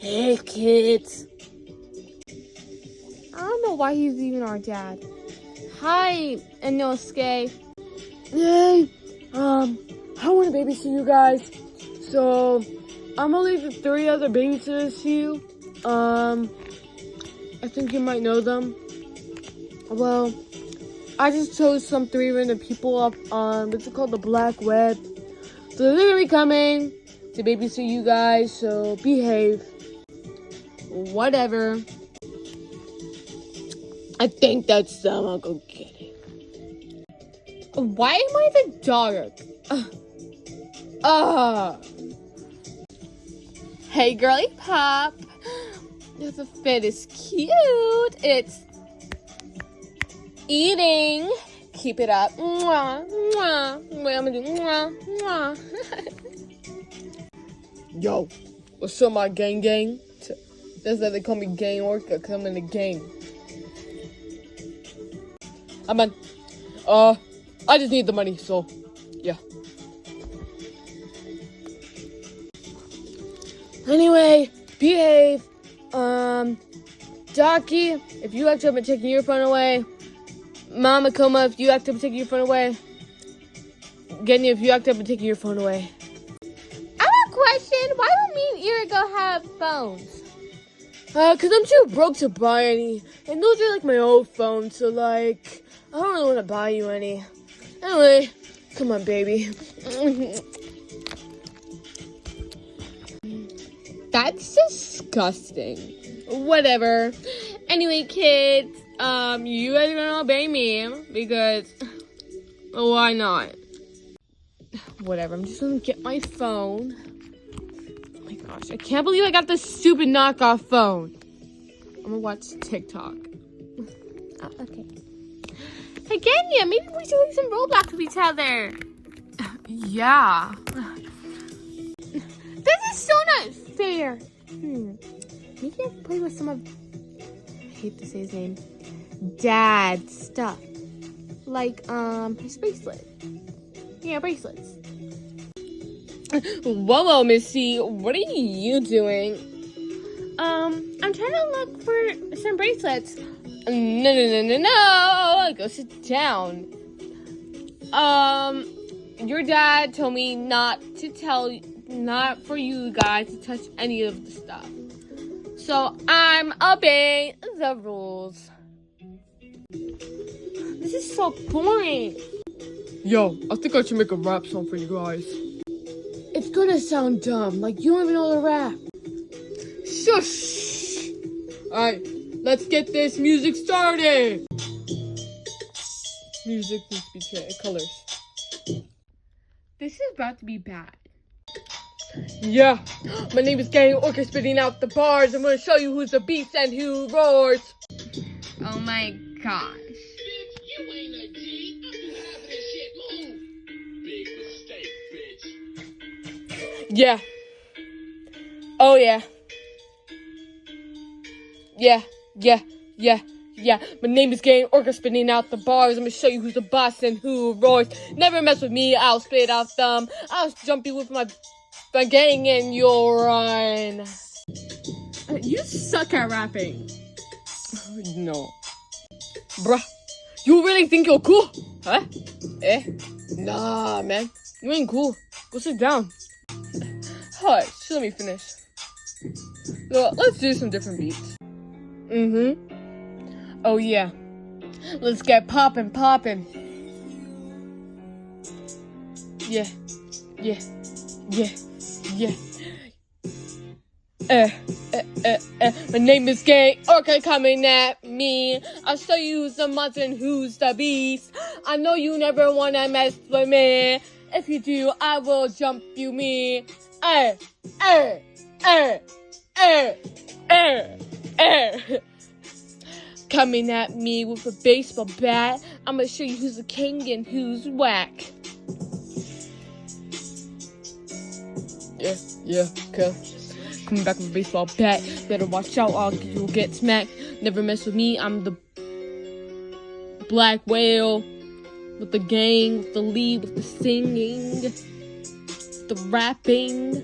Hey, kids. I don't know why he's even our dad. Hi, Inosuke. Hey, I want to babysit you guys. So, I'm gonna leave the 3 other babysitters to you. I think you might know them. Well, I just chose some 3 random people up on what's it called, the black web. So they're gonna be coming to babysit you guys. So behave. Whatever. I think that's them. I'll go get it. Why am I the dog? Hey, girly pop. The fit is cute. It's eating. Keep it up. Mwah, mwah. Wait, I'm gonna do mwah, mwah. Yo, what's up, my gang? That's why they call me Gang Orca, because I'm in the gang. I just need the money, so, yeah. Anyway, behave. Jockey, if you act up and taking your phone away. Mama Coma, if you act up and taking your phone away. Genny, if you act up and taking your phone away. I have a question. Why don't me and Irigo have phones? Cause I'm too broke to buy any. And those are like my old phones, so like, I don't really want to buy you any. Anyway, come on, baby. That's disgusting. Whatever. Anyway, kids, you guys are gonna obey me because why not? Whatever. I'm just gonna get my phone. Oh my gosh, I can't believe I got this stupid knockoff phone. I'm gonna watch TikTok. Okay. Hey, Genya, maybe we should play some Roblox with each other. Yeah. This is so not fair. Maybe I can play with some of, I hate to say his name, Dad's stuff. Like, his bracelet. Yeah, bracelets. Whoa, Missy, what are you doing? I'm trying to look for some bracelets. No. Go sit down. Your dad told me not for you guys to touch any of the stuff. So I'm obeying the rules. This is so boring. Yo, I think I should make a rap song for you guys. It's gonna sound dumb, like you don't even know the rap. Shush! Alright, let's get this music started! Music needs to be colors. This is about to be bad. Yeah, my name is Gang Orca, spitting out the bars. I'm gonna show you who's the beast and who roars. Oh my gosh. Bitch, you ain't a G. I'm too high for this shit. Move. Big mistake, bitch. Yeah. Oh yeah. Yeah. My name is Gang Orca, spitting out the bars. I'm gonna show you who's the boss and who roars. Never mess with me, I'll spit out them. I'll jump you with my gang and you'll run. You suck at rapping. No. Bruh, you really think you're cool? Huh? Nah, man. You ain't cool. Go sit down. Hush, let me finish. So, let's do some different beats. Oh, yeah. Let's get poppin'. Yeah. My name is Gang Orca, coming at me. I'll show you who's the monster and who's the beast. I know you never wanna mess with me. If you do, I will jump you me. Coming at me with a baseball bat. I'm gonna show you who's the king and who's whack. Yeah, okay. Coming back with a baseball bat. Better watch out, or you'll get smacked. Never mess with me, I'm the black whale. With the gang, with the lead, with the singing, the rapping.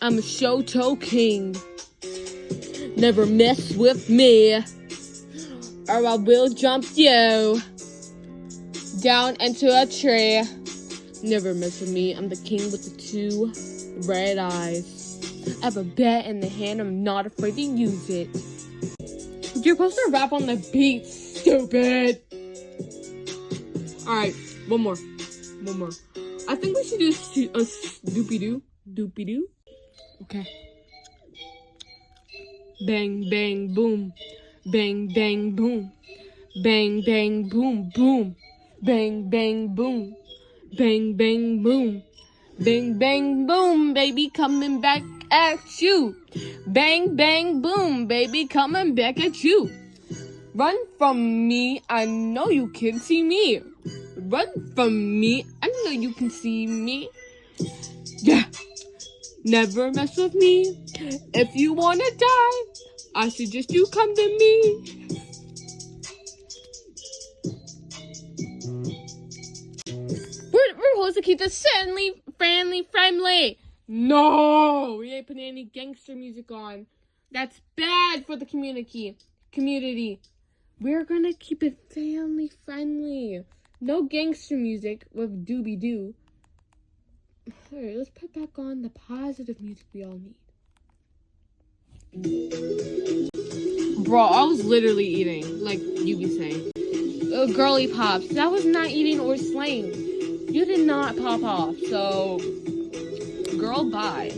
I'm a Shoto King. Never mess with me, or I will jump you down into a tree. Never mess with me. I'm the king with the 2 red eyes. I have a bat in the hand. I'm not afraid to use it. You're supposed to rap on the beat, stupid. Alright, one more. I think we should do a doopy-doo. Doopy-doo. Okay. Bang, bang, boom. Bang, bang, boom. Bang, bang, boom, boom. Bang, bang, boom. Bang, bang, boom. Bang, bang, boom, baby, coming back at you. Bang, bang, boom, baby, coming back at you. Run from me, I know you can see me. Run from me, I know you can see me. Yeah, never mess with me. If you wanna die, I suggest you come to me. We're supposed to keep this friendly. No, we ain't putting any gangster music on. That's bad for the community. We're gonna keep it family friendly. No gangster music with doobie-doo. Alright, let's put back on the positive music we all need. Bro, I was literally eating, like you be saying. Girly pops. That was not eating or slang. You did not pop off, so girl, bye.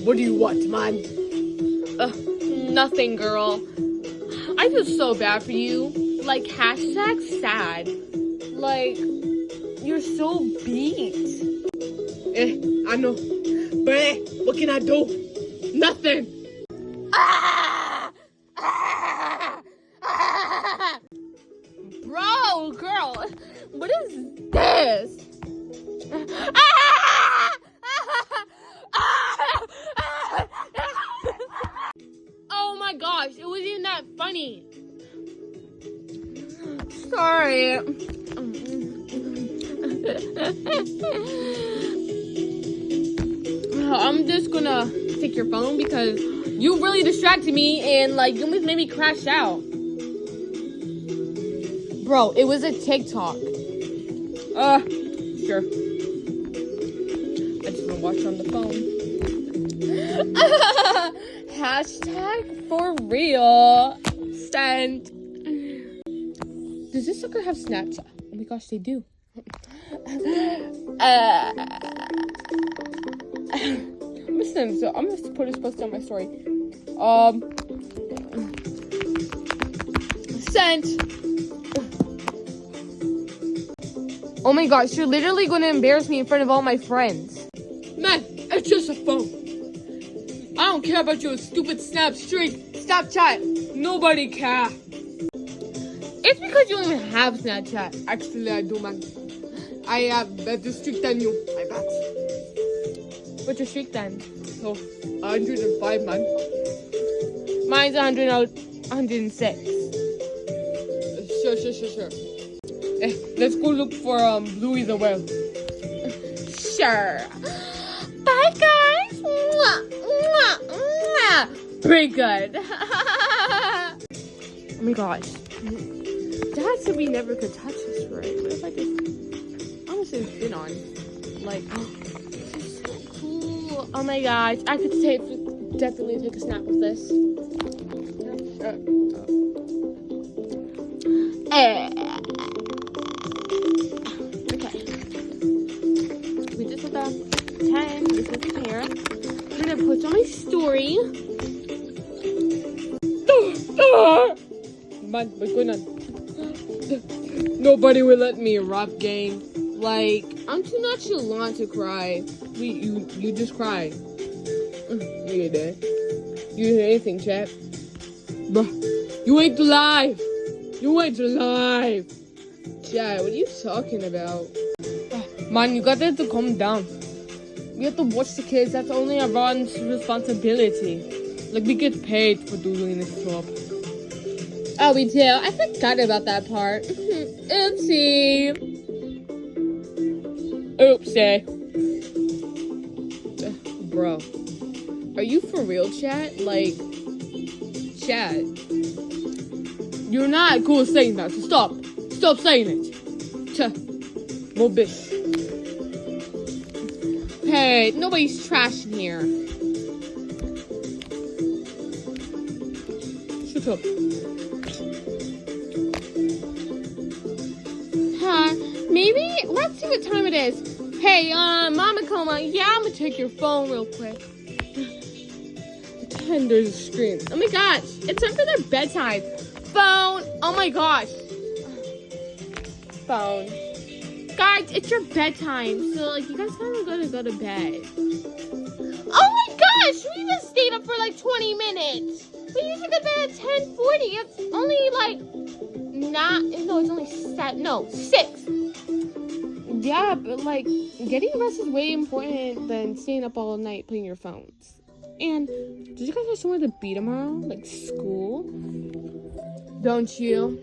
What do you want, man? Nothing, girl. I feel so bad for you. Like, hashtag sad. Like, you're so beat. I know. But what can I do? Nothing. Bro, girl, what is this? Oh my gosh, it wasn't even that funny. Sorry. I'm just gonna take your phone because you really distracted me and like you almost made me crash out. Bro, it was a TikTok. Sure. I just wanna watch on the phone. Hashtag for real. Send. Does this sucker have Snapchat? Oh my gosh, they do. Listen, so I'm gonna put this post on my story. Sent. Oh my gosh, you're literally gonna embarrass me in front of all my friends. Man, it's just a phone. I don't care about your stupid Snapchat. Nobody care. It's because you don't even have Snapchat. Actually, I do, man. I have better streak than you. I bet. What's your streak then? So, 105, man. Mine's 106. Sure. Let's go look for Bluey the Whale. Sure. Bye, guys. Mwah, mwah, mwah. Pretty good. Oh my gosh. Dad said we never could touch this, right? What if I just honestly spin on? Like, this is so cool. Oh my gosh. I could definitely take a snap with this. Okay. We just put the 10. This is here. I'm gonna put on my story. Man, what's going on? Nobody will let me rap, gang. Like, I'm too nonchalant to cry. You just cry. You did. You didn't hear anything, chat. Bruh, you ain't alive. Chat, what are you talking about? Man, you got to calm down. We have to watch the kids. That's only everyone's responsibility. Like, we get paid for doing this job. Oh, we do. I forgot about that part. Oopsie. Oopsie. Bro, Are you for real, chat? Like, chat. You're not cool saying that, so stop. Stop saying it. Tuh. More bitch. Hey, nobody's trash in here. Shut up. Huh? Maybe? Let's see what time it is. Hey, Mama Coma, yeah, I'm gonna take your phone real quick. And there's a scream. Oh my gosh, it's time for their bedtime. Phone, oh my gosh. Phone. Guys, it's your bedtime, so like you guys gotta go to bed. Oh my gosh, we just stayed up for like 20 minutes. We usually go to bed at 10:40. It's only like it's only 6. Yeah, but like getting rest is way important than staying up all night playing your phones. And did you guys have somewhere to be tomorrow? Like school? Don't you?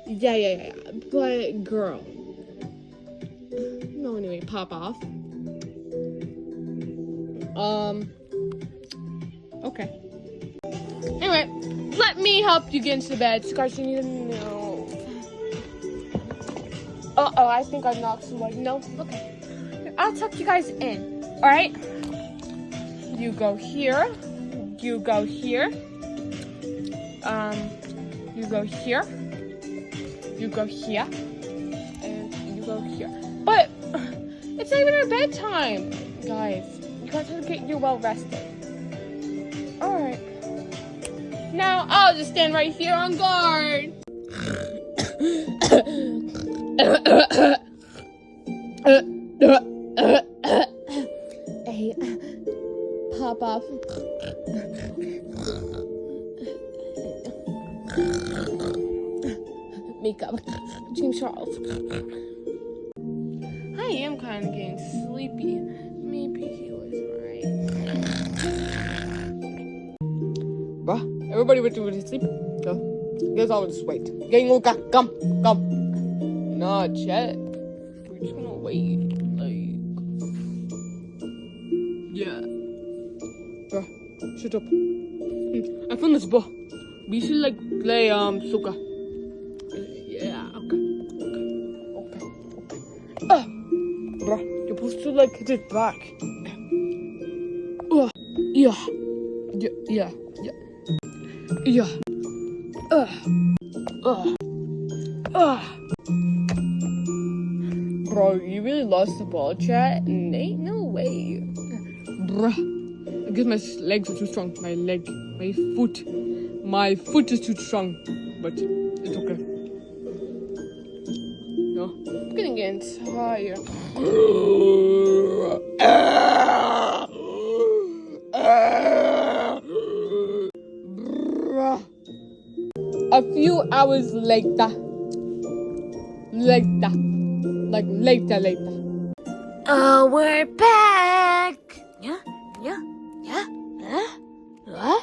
Yeah. But girl. No, anyway, pop off. Okay. Anyway, let me help you get into bed. Scars, you need to know. Uh-oh, I think I knocked somebody. No? Okay. I'll tuck you guys in. Alright? You go here. You go here. You go here. You go here. And you go here. But it's not even our bedtime. Guys, you guys have to get you well rested. Alright. Now I'll just stand right here on guard. Hey, pop off. Makeup. James Charles. I am kind of getting sleepy. Maybe he was right. Bruh, everybody went to sleep. Go. Guess I'll just wait. Gang Luca, come. Nah, Chet. We're just gonna wait. Like, yeah. Bruh, shut up. I found this book. We should like play Suka. Yeah, okay. Bruh, you're supposed to like hit it back. Bro, you really lost the ball, chat? Ain't no way. Bruh, I guess my legs are too strong. My foot is too strong. But it's okay. No, I'm getting tired. A few hours later. Like later. Oh, we're back. Yeah. What?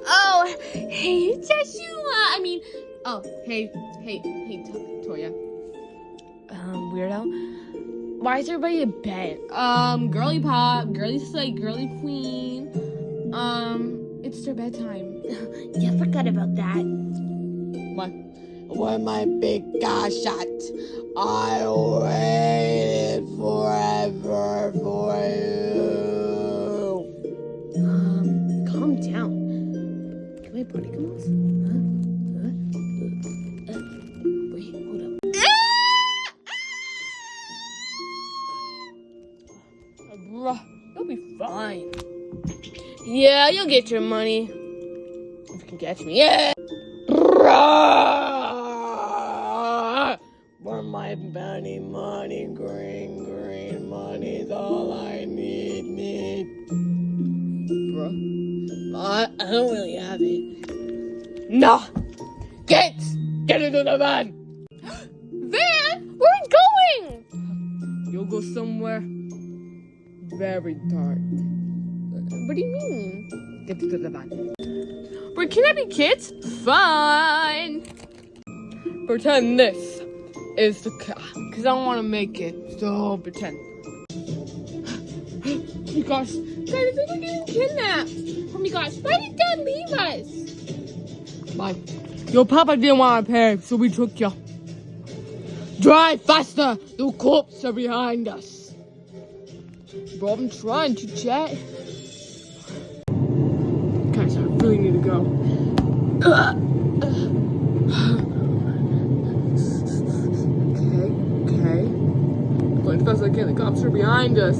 Oh, hey, Joshua. Hey, Toya. Weirdo. Why is everybody in bed? Girly pop, girly slate, girly queen. It's their bedtime. Yeah, I forgot about that. When my big guy shot, I waited forever for you. Calm down. Can my body come off? Wait, hold up. Bruh, you'll be fine. Yeah, you'll get your money. If you can catch me. Yeah! For my money, green money's all I need. Bruh, I don't really have it. Nah! Get into the van! Van? Where are we going? You'll go somewhere very dark. What do you mean? Get into the van. We're kidnapping kids? Fine. Pretend this is the car, because I want to make it, so pretend. my gosh. Guys, I think we're getting kidnapped. Oh my gosh. Why did Dad leave us? Bye. Your papa didn't want to pay, so we took you. Drive faster! The cops are behind us. Bro, I'm trying to chat. Guys, I really need to go. Okay. Going as fast as I can. The cops are behind us.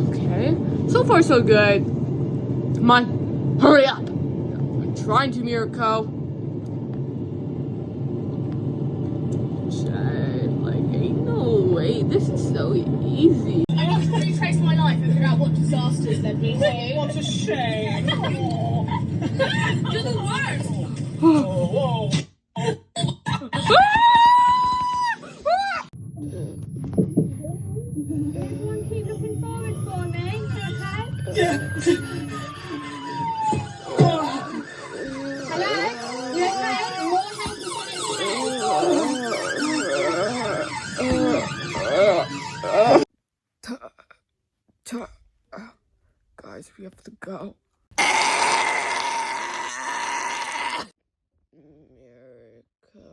Okay. So far, so good. Come on. Hurry up. I'm trying to, Mirko. Ain't no way. This is so easy. I want to retrace my life and figure out what disasters led me here. What a shame. You're the worst. Whoa. Everyone keep looking forward for me, okay? Hello? You okay? More help is on its way. Guys, we have to go. Mirko.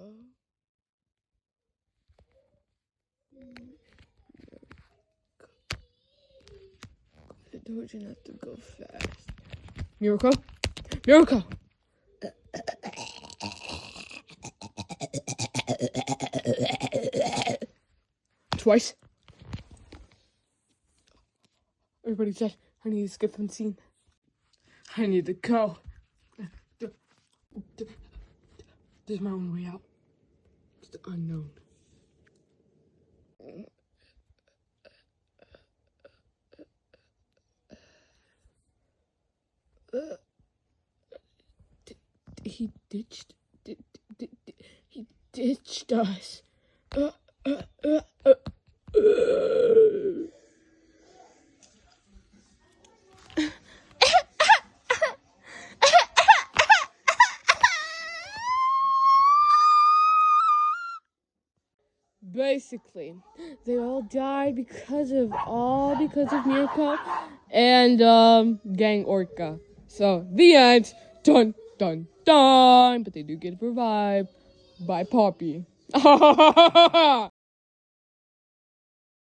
I told you not to go fast. Mirko? Mirko! Twice. Everybody said I need to skip unseen. I need to go. There's my own way out. It's the unknown. He ditched us. Basically, they all died because of Mirko and Gang Orca. So the end. Dun dun dun. But they do get revived by Poppy.